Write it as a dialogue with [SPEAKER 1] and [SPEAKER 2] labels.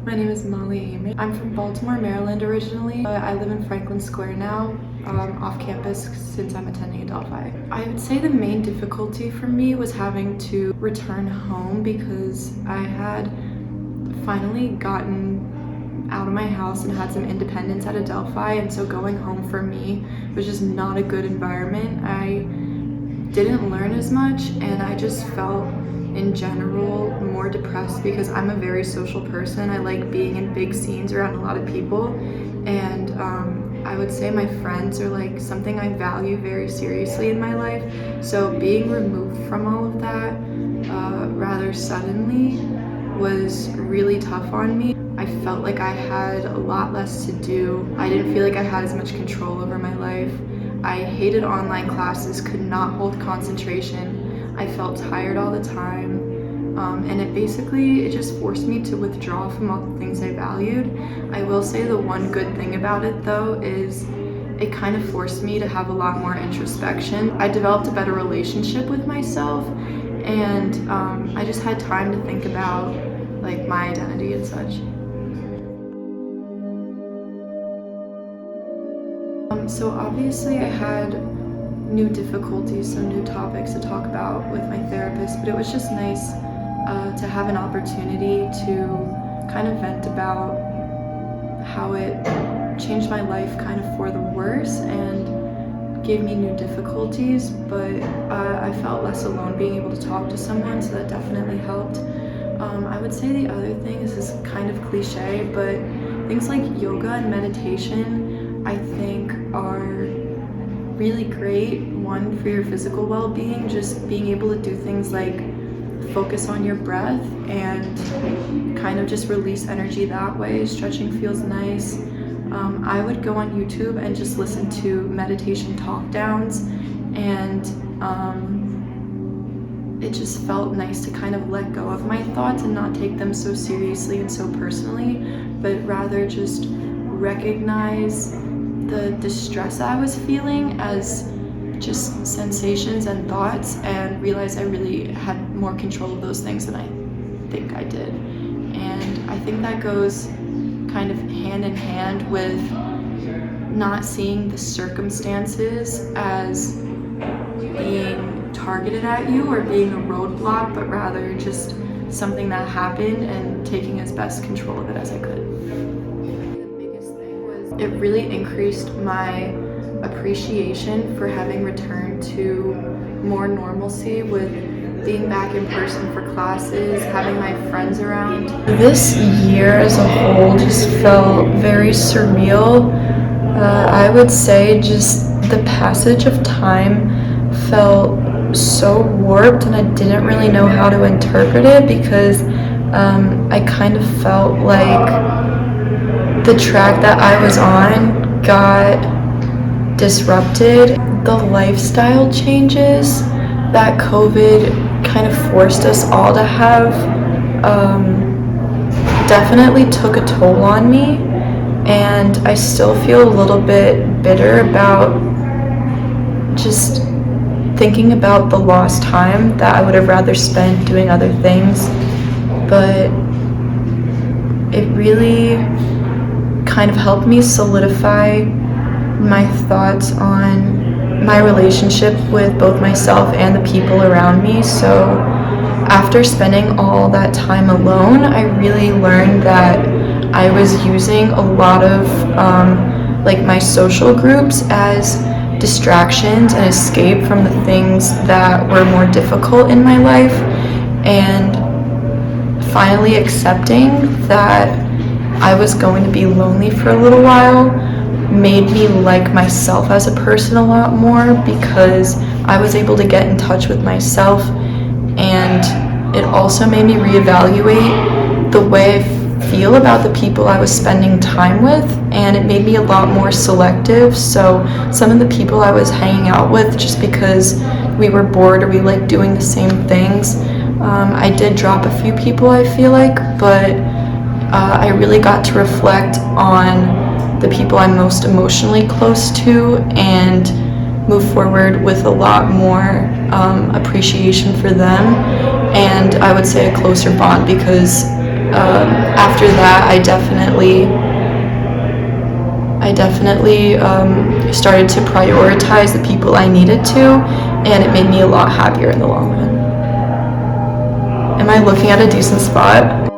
[SPEAKER 1] My name is Molly Amy. I'm from Baltimore, Maryland originally, but I live in Franklin Square now, off campus since I'm attending Adelphi. I would say the main difficulty for me was having to return home because I had finally gotten out of my house and had some independence at Adelphi, and so going home for me was just not a good environment. I didn't learn as much, and I just felt in general more depressed because I'm a very social person. I like being in big scenes around a lot of people, and I would say my friends are like something I value very seriously in my life. So being removed from all of that rather suddenly was really tough on me. I felt like I had a lot less to do. I didn't feel like I had as much control over my life. I hated online classes, could not hold concentration. I felt tired all the time. And it just forced me to withdraw from all the things I valued. I will say the one good thing about it though is it kind of forced me to have a lot more introspection. I developed a better relationship with myself, and I just had time to think about like my identity and such. So obviously I had new difficulties, so new topics to talk about with my therapist, but it was just nice to have an opportunity to kind of vent about how it changed my life kind of for the worse and gave me new difficulties, but I felt less alone being able to talk to someone, so that definitely helped. I would say the other thing, this is kind of cliche, but things like yoga and meditation I think are really great. One, for your physical well-being, just being able to do things like focus on your breath and kind of just release energy that way. Stretching feels nice. I would go on YouTube and just listen to meditation talk downs, and it just felt nice to kind of let go of my thoughts and not take them so seriously and so personally, but rather just recognize the distress I was feeling as just sensations and thoughts, and realize I really had more control of those things than I think I did. And I think that goes kind of hand in hand with not seeing the circumstances as being targeted at you or being a roadblock, but rather just something that happened and taking as best control of it as I could. It really increased my appreciation for having returned to more normalcy with being back in person for classes, having my friends around. This year as a whole just felt very surreal. I would say just the passage of time felt so warped, and I didn't really know how to interpret it because I kind of felt like the track that I was on got disrupted. The lifestyle changes that COVID kind of forced us all to have definitely took a toll on me, and I still feel a little bit bitter about just thinking about the lost time that I would have rather spent doing other things. But it really kind of helped me solidify my thoughts on my relationship with both myself and the people around me. So after spending all that time alone, I really learned that I was using a lot of like my social groups as distractions and escape from the things that were more difficult in my life, and finally accepting that I was going to be lonely for a little while made me like myself as a person a lot more, because I was able to get in touch with myself, and it also made me reevaluate the way I feel about the people I was spending time with, and it made me a lot more selective. So some of the people I was hanging out with just because we were bored or we liked doing the same things, I did drop a few people, I feel like, but I really got to reflect on the people I'm most emotionally close to and move forward with a lot more appreciation for them, and I would say a closer bond, because After that, I definitely started to prioritize the people I needed to, and it made me a lot happier in the long run. Am I looking at a decent spot?